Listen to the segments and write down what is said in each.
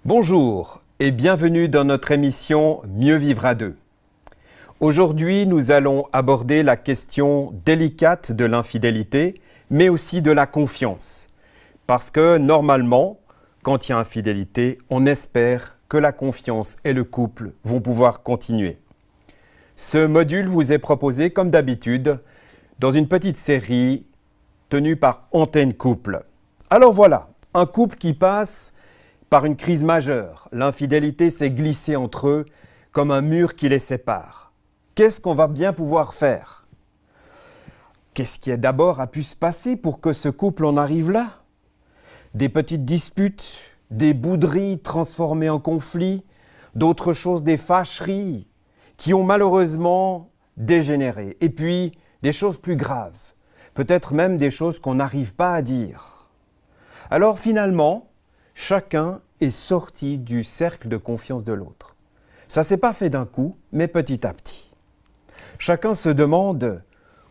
Bonjour et bienvenue dans notre émission Mieux vivre à deux. Aujourd'hui, nous allons aborder la question délicate de l'infidélité, mais aussi de la confiance. Parce que normalement, quand il y a infidélité, on espère que la confiance et le couple vont pouvoir continuer. Ce module vous est proposé, comme d'habitude, dans une petite série tenue par Antenne Couple. Alors voilà, un couple qui passe par une crise majeure. L'infidélité s'est glissée entre eux comme un mur qui les sépare. Qu'est-ce qu'on va bien pouvoir faire? Qu'est-ce qui d'abord a pu se passer pour que ce couple en arrive là? Des petites disputes, des bouderies transformées en conflits, d'autres choses, des fâcheries qui ont malheureusement dégénéré. Et puis, des choses plus graves, peut-être même des choses qu'on n'arrive pas à dire. Alors finalement, chacun est sorti du cercle de confiance de l'autre. Ça ne s'est pas fait d'un coup, mais petit à petit. Chacun se demande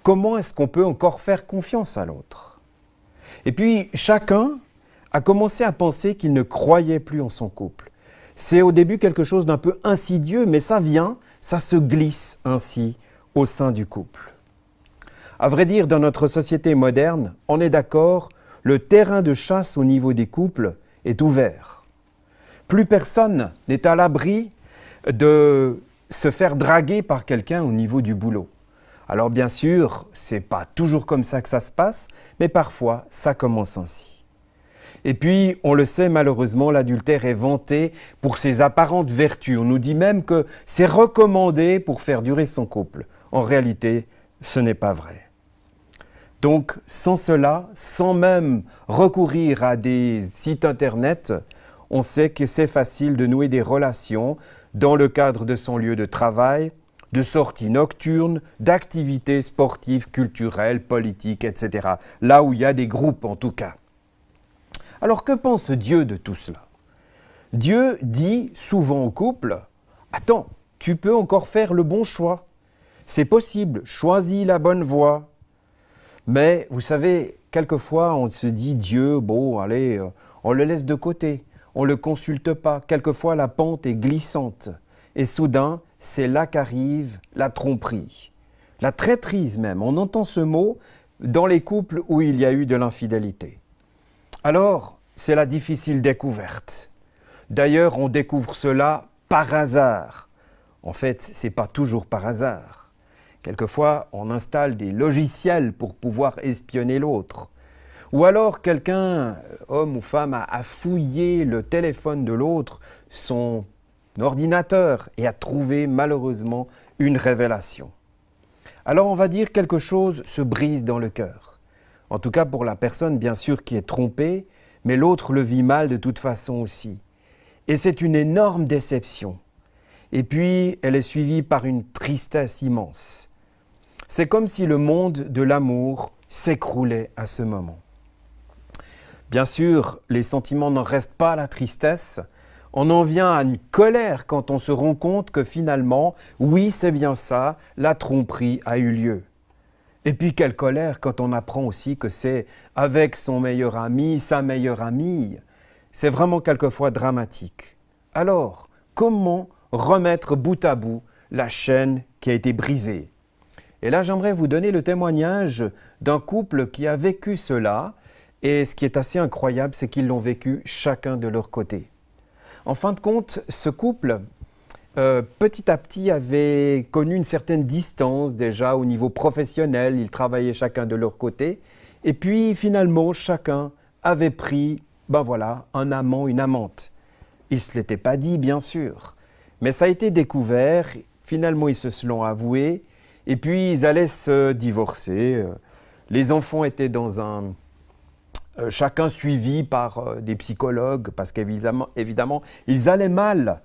comment est-ce qu'on peut encore faire confiance à l'autre. Et puis chacun a commencé à penser qu'il ne croyait plus en son couple. C'est au début quelque chose d'un peu insidieux, mais ça se glisse ainsi au sein du couple. À vrai dire, dans notre société moderne, on est d'accord, le terrain de chasse au niveau des couples est ouvert. Plus personne n'est à l'abri de se faire draguer par quelqu'un au niveau du boulot. Alors bien sûr, c'est pas toujours comme ça que ça se passe, mais parfois ça commence ainsi. Et puis, on le sait malheureusement, l'adultère est vanté pour ses apparentes vertus. On nous dit même que c'est recommandé pour faire durer son couple. En réalité, ce n'est pas vrai. Donc, sans cela, sans même recourir à des sites internet, on sait que c'est facile de nouer des relations dans le cadre de son lieu de travail, de sorties nocturnes, d'activités sportives, culturelles, politiques, etc. Là où il y a des groupes en tout cas. Alors que pense Dieu de tout cela? Dieu dit souvent au couple, « Attends, tu peux encore faire le bon choix. C'est possible, choisis la bonne voie. » Mais vous savez, quelquefois on se dit, Dieu, bon, allez, on le laisse de côté. On ne le consulte pas. Quelquefois, la pente est glissante. Et soudain, c'est là qu'arrive la tromperie. La traîtrise même. On entend ce mot dans les couples où il y a eu de l'infidélité. Alors, c'est la difficile découverte. D'ailleurs, on découvre cela par hasard. En fait, ce n'est pas toujours par hasard. Quelquefois, on installe des logiciels pour pouvoir espionner l'autre. Ou alors quelqu'un, homme ou femme, a fouillé le téléphone de l'autre, son ordinateur, et a trouvé malheureusement une révélation. Alors on va dire quelque chose se brise dans le cœur. En tout cas pour la personne bien sûr qui est trompée, mais l'autre le vit mal de toute façon aussi. Et c'est une énorme déception. Et puis elle est suivie par une tristesse immense. C'est comme si le monde de l'amour s'écroulait à ce moment. Bien sûr, les sentiments n'en restent pas à la tristesse. On en vient à une colère quand on se rend compte que finalement, oui, c'est bien ça, la tromperie a eu lieu. Et puis quelle colère quand on apprend aussi que c'est avec son meilleur ami, sa meilleure amie. C'est vraiment quelquefois dramatique. Alors, comment remettre bout à bout la chaîne qui a été brisée? Et là, j'aimerais vous donner le témoignage d'un couple qui a vécu cela. Et ce qui est assez incroyable, c'est qu'ils l'ont vécu chacun de leur côté. En fin de compte, ce couple, petit à petit, avait connu une certaine distance déjà au niveau professionnel. Ils travaillaient chacun de leur côté. Et puis, finalement, chacun avait pris, un amant, une amante. Ils ne se l'étaient pas dit, bien sûr. Mais ça a été découvert. Finalement, ils se l'ont avoué. Et puis, ils allaient se divorcer. Les enfants étaient dans chacun suivi par des psychologues parce qu'évidemment, ils allaient mal.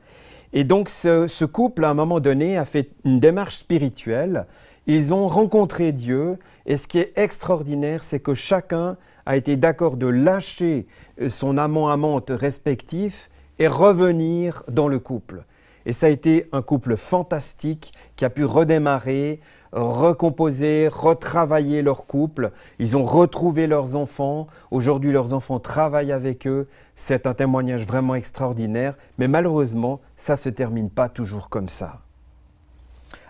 Et donc, ce couple, à un moment donné, a fait une démarche spirituelle. Ils ont rencontré Dieu. Et ce qui est extraordinaire, c'est que chacun a été d'accord de lâcher son amant-amante respectif et revenir dans le couple. Et ça a été un couple fantastique qui a pu redémarrer recomposé, retravaillé leur couple. Ils ont retrouvé leurs enfants. Aujourd'hui, leurs enfants travaillent avec eux. C'est un témoignage vraiment extraordinaire. Mais malheureusement, ça ne se termine pas toujours comme ça.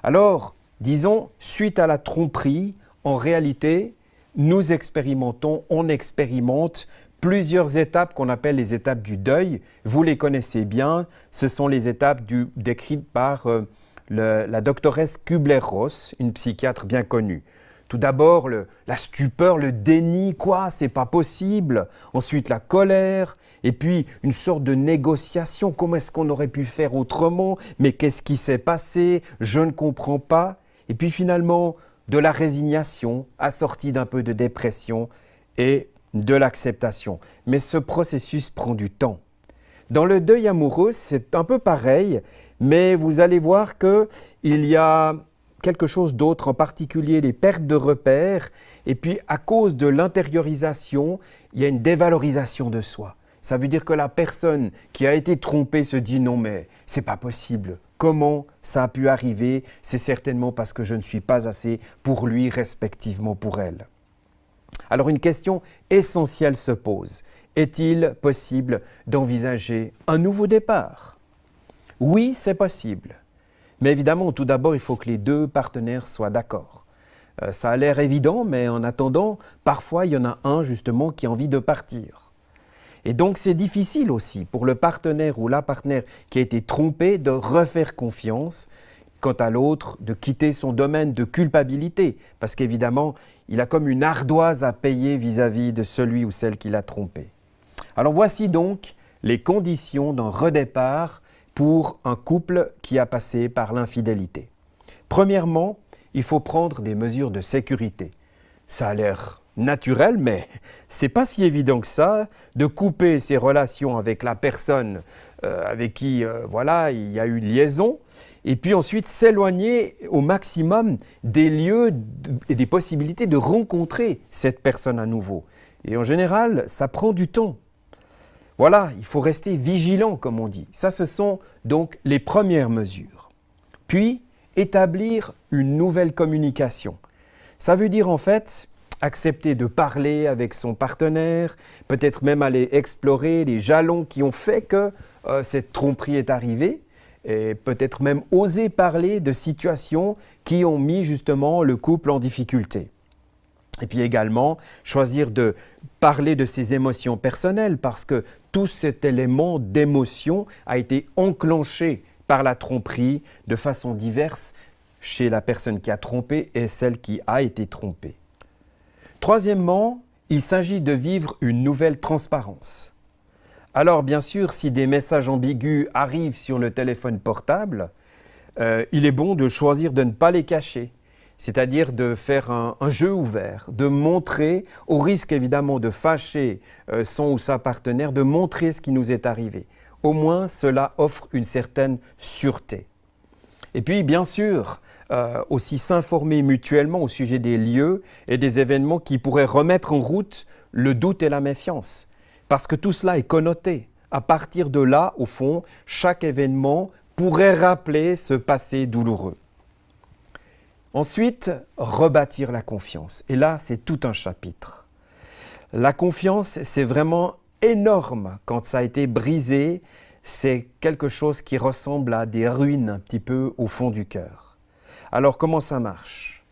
Alors, disons, suite à la tromperie, en réalité, on expérimente plusieurs étapes qu'on appelle les étapes du deuil. Vous les connaissez bien, ce sont les étapes décrites par la doctoresse Kubler-Ross, une psychiatre bien connue. Tout d'abord, la stupeur, le déni, quoi, c'est pas possible. Ensuite, la colère, et puis une sorte de négociation. Comment est-ce qu'on aurait pu faire autrement? Mais qu'est-ce qui s'est passé? Je ne comprends pas. Et puis finalement, de la résignation, assortie d'un peu de dépression et de l'acceptation. Mais ce processus prend du temps. Dans le deuil amoureux, c'est un peu pareil, mais vous allez voir qu'il y a quelque chose d'autre, en particulier les pertes de repères, et puis à cause de l'intériorisation, il y a une dévalorisation de soi. Ça veut dire que la personne qui a été trompée se dit « non mais c'est pas possible, comment ça a pu arriver? C'est certainement parce que je ne suis pas assez pour lui, respectivement pour elle. » Alors une question essentielle se pose. Est-il possible d'envisager un nouveau départ? Oui, c'est possible. Mais évidemment, tout d'abord, il faut que les deux partenaires soient d'accord. Ça a l'air évident, mais en attendant, parfois, il y en a un justement qui a envie de partir. Et donc, c'est difficile aussi pour le partenaire ou la partenaire qui a été trompé de refaire confiance, quant à l'autre, de quitter son domaine de culpabilité, parce qu'évidemment, il a comme une ardoise à payer vis-à-vis de celui ou celle qui l'a trompé. Alors voici donc les conditions d'un redépart pour un couple qui a passé par l'infidélité. Premièrement, il faut prendre des mesures de sécurité. Ça a l'air naturel, mais c'est pas si évident que ça de couper ses relations avec la personne avec qui il y a eu une liaison, et puis ensuite s'éloigner au maximum des lieux et des possibilités de rencontrer cette personne à nouveau. Et en général, ça prend du temps. Voilà, il faut rester vigilant, comme on dit. Ça, ce sont donc les premières mesures. Puis, établir une nouvelle communication. Ça veut dire en fait accepter de parler avec son partenaire, peut-être même aller explorer les jalons qui ont fait que cette tromperie est arrivée, et peut-être même oser parler de situations qui ont mis justement le couple en difficulté. Et puis également, choisir de parler de ses émotions personnelles parce que tout cet élément d'émotion a été enclenché par la tromperie de façon diverse chez la personne qui a trompé et celle qui a été trompée. Troisièmement, il s'agit de vivre une nouvelle transparence. Alors bien sûr, si des messages ambigus arrivent sur le téléphone portable, il est bon de choisir de ne pas les cacher. C'est-à-dire de faire un jeu ouvert, de montrer, au risque évidemment de fâcher son ou sa partenaire, de montrer ce qui nous est arrivé. Au moins, cela offre une certaine sûreté. Et puis, bien sûr, aussi s'informer mutuellement au sujet des lieux et des événements qui pourraient remettre en route le doute et la méfiance. Parce que tout cela est connoté. À partir de là, au fond, chaque événement pourrait rappeler ce passé douloureux. Ensuite, rebâtir la confiance. Et là, c'est tout un chapitre. La confiance, c'est vraiment énorme quand ça a été brisé. C'est quelque chose qui ressemble à des ruines un petit peu au fond du cœur. Alors, comment ça marche?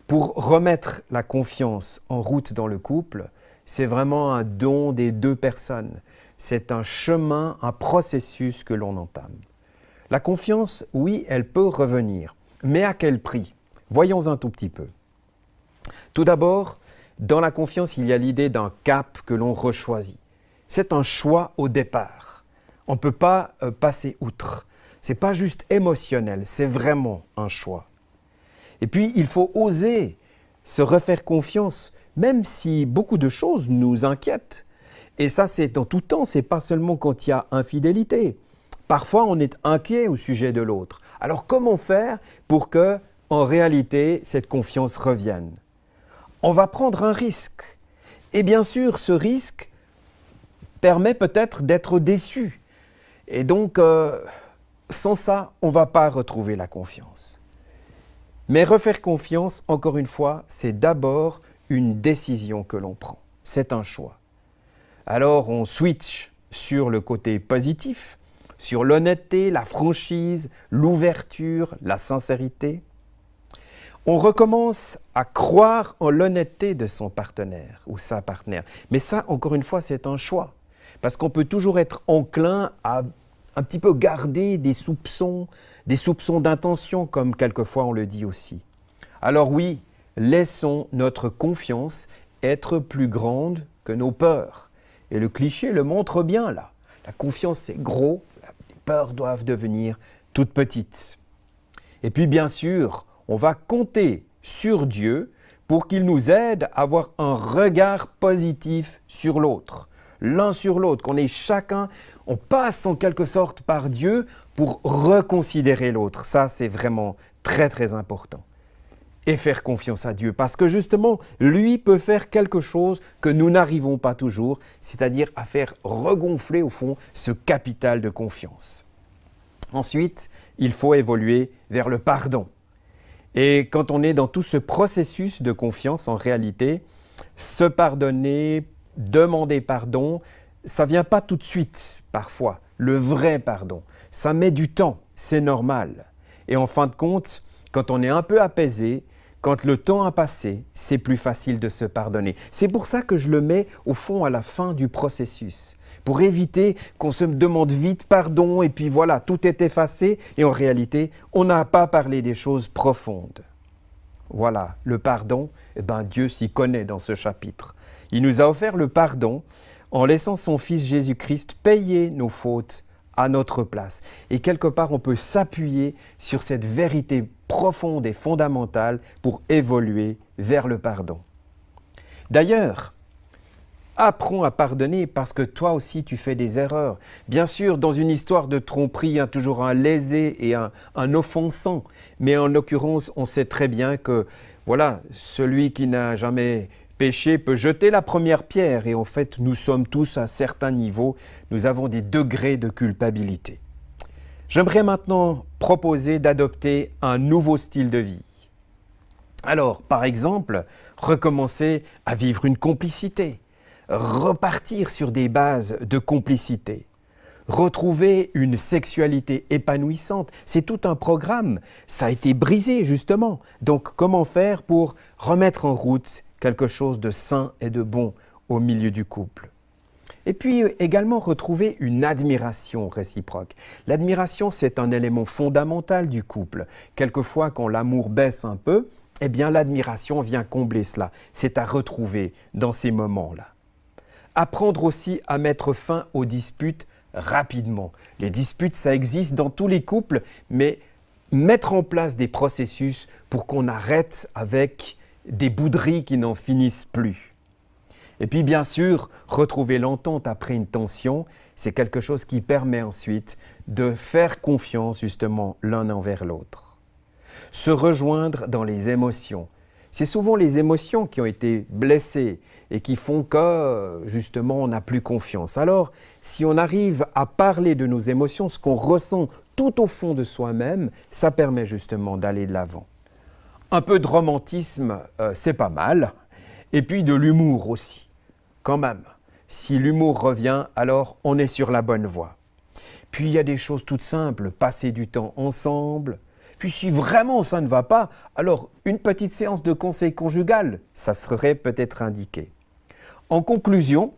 Pour remettre la confiance en route dans le couple, c'est vraiment un don des deux personnes. C'est un chemin, un processus que l'on entame. La confiance, oui, elle peut revenir. Mais à quel prix? Voyons un tout petit peu. Tout d'abord, dans la confiance, il y a l'idée d'un cap que l'on rechoisit. C'est un choix au départ. On ne peut pas passer outre. Ce n'est pas juste émotionnel, c'est vraiment un choix. Et puis, il faut oser se refaire confiance, même si beaucoup de choses nous inquiètent. Et ça, c'est en tout temps, ce n'est pas seulement quand il y a infidélité. Parfois, on est inquiet au sujet de l'autre. Alors, comment faire pour que en réalité, cette confiance revienne? On va prendre un risque. Et bien sûr, ce risque permet peut-être d'être déçu. Et donc, sans ça, on ne va pas retrouver la confiance. Mais refaire confiance, encore une fois, c'est d'abord une décision que l'on prend. C'est un choix. Alors on switch sur le côté positif, sur l'honnêteté, la franchise, l'ouverture, la sincérité. On recommence à croire en l'honnêteté de son partenaire ou sa partenaire. Mais ça, encore une fois, c'est un choix. Parce qu'on peut toujours être enclin à un petit peu garder des soupçons d'intention, comme quelquefois on le dit aussi. Alors oui, laissons notre confiance être plus grande que nos peurs. Et le cliché le montre bien là. La confiance, c'est gros, les peurs doivent devenir toutes petites. Et puis bien sûr, on va compter sur Dieu pour qu'il nous aide à avoir un regard positif sur l'autre, l'un sur l'autre, qu'on est chacun, on passe en quelque sorte par Dieu pour reconsidérer l'autre. Ça, c'est vraiment très très important. Et faire confiance à Dieu, parce que justement, lui peut faire quelque chose que nous n'arrivons pas toujours, c'est-à-dire à faire regonfler au fond ce capital de confiance. Ensuite, il faut évoluer vers le pardon. Et quand on est dans tout ce processus de confiance, en réalité, se pardonner, demander pardon, ça ne vient pas tout de suite, parfois. Le vrai pardon, ça met du temps, c'est normal. Et en fin de compte, quand on est un peu apaisé, quand le temps a passé, c'est plus facile de se pardonner. C'est pour ça que je le mets au fond à la fin du processus, pour éviter qu'on se demande vite pardon et puis voilà, tout est effacé et en réalité, on n'a pas parlé des choses profondes. Voilà, le pardon, Dieu s'y connaît dans ce chapitre. Il nous a offert le pardon en laissant son Fils Jésus-Christ payer nos fautes à notre place. Et quelque part, on peut s'appuyer sur cette vérité profonde et fondamentale pour évoluer vers le pardon. D'ailleurs, apprends à pardonner parce que toi aussi tu fais des erreurs. Bien sûr, dans une histoire de tromperie, il y a toujours un lésé et un offensant. Mais en l'occurrence, on sait très bien que voilà, celui qui n'a jamais péché peut jeter la première pierre. Et en fait, nous sommes tous à certains niveaux, nous avons des degrés de culpabilité. J'aimerais maintenant proposer d'adopter un nouveau style de vie. Alors, par exemple, recommencer à vivre une complicité, repartir sur des bases de complicité, retrouver une sexualité épanouissante. C'est tout un programme, ça a été brisé justement. Donc, comment faire pour remettre en route quelque chose de sain et de bon au milieu du couple? Et puis également retrouver une admiration réciproque. L'admiration, c'est un élément fondamental du couple. Quelquefois, quand l'amour baisse un peu, eh bien l'admiration vient combler cela. C'est à retrouver dans ces moments-là. Apprendre aussi à mettre fin aux disputes rapidement. Les disputes, ça existe dans tous les couples, mais mettre en place des processus pour qu'on arrête avec des bouderies qui n'en finissent plus. Et puis bien sûr, retrouver l'entente après une tension, c'est quelque chose qui permet ensuite de faire confiance justement l'un envers l'autre. Se rejoindre dans les émotions. C'est souvent les émotions qui ont été blessées et qui font que justement on n'a plus confiance. Alors, si on arrive à parler de nos émotions, ce qu'on ressent tout au fond de soi-même, ça permet justement d'aller de l'avant. Un peu de romantisme, c'est pas mal. Et puis de l'humour aussi. Quand même, si l'humour revient, alors on est sur la bonne voie. Puis il y a des choses toutes simples, passer du temps ensemble. Puis si vraiment ça ne va pas, alors une petite séance de conseil conjugal, ça serait peut-être indiqué. En conclusion,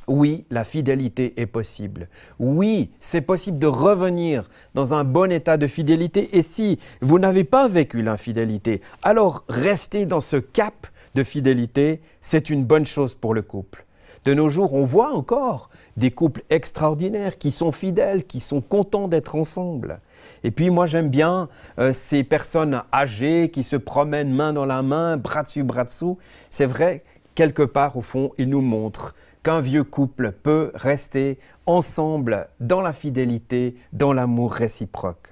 oui, la fidélité est possible. Oui, c'est possible de revenir dans un bon état de fidélité. Et si vous n'avez pas vécu l'infidélité, alors restez dans ce cap de fidélité, c'est une bonne chose pour le couple. De nos jours, on voit encore des couples extraordinaires qui sont fidèles, qui sont contents d'être ensemble. Et puis moi, j'aime bien ces personnes âgées qui se promènent main dans la main, bras dessus, bras dessous. C'est vrai, quelque part, au fond, ils nous montrent qu'un vieux couple peut rester ensemble dans la fidélité, dans l'amour réciproque.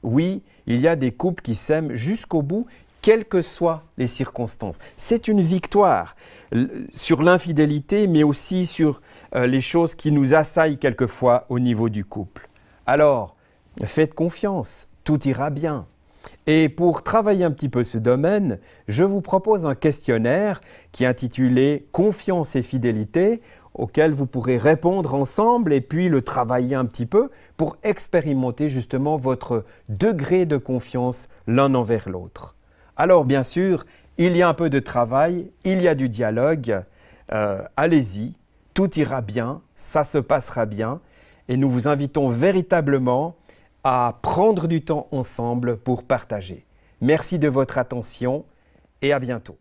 Oui, il y a des couples qui s'aiment jusqu'au bout, quelles que soient les circonstances. C'est une victoire sur l'infidélité, mais aussi sur les choses qui nous assaillent quelquefois au niveau du couple. Alors, faites confiance, tout ira bien. Et pour travailler un petit peu ce domaine, je vous propose un questionnaire qui est intitulé « Confiance et fidélité » auquel vous pourrez répondre ensemble et puis le travailler un petit peu pour expérimenter justement votre degré de confiance l'un envers l'autre. Alors bien sûr, il y a un peu de travail, il y a du dialogue, allez-y, tout ira bien, ça se passera bien et nous vous invitons véritablement à prendre du temps ensemble pour partager. Merci de votre attention et à bientôt.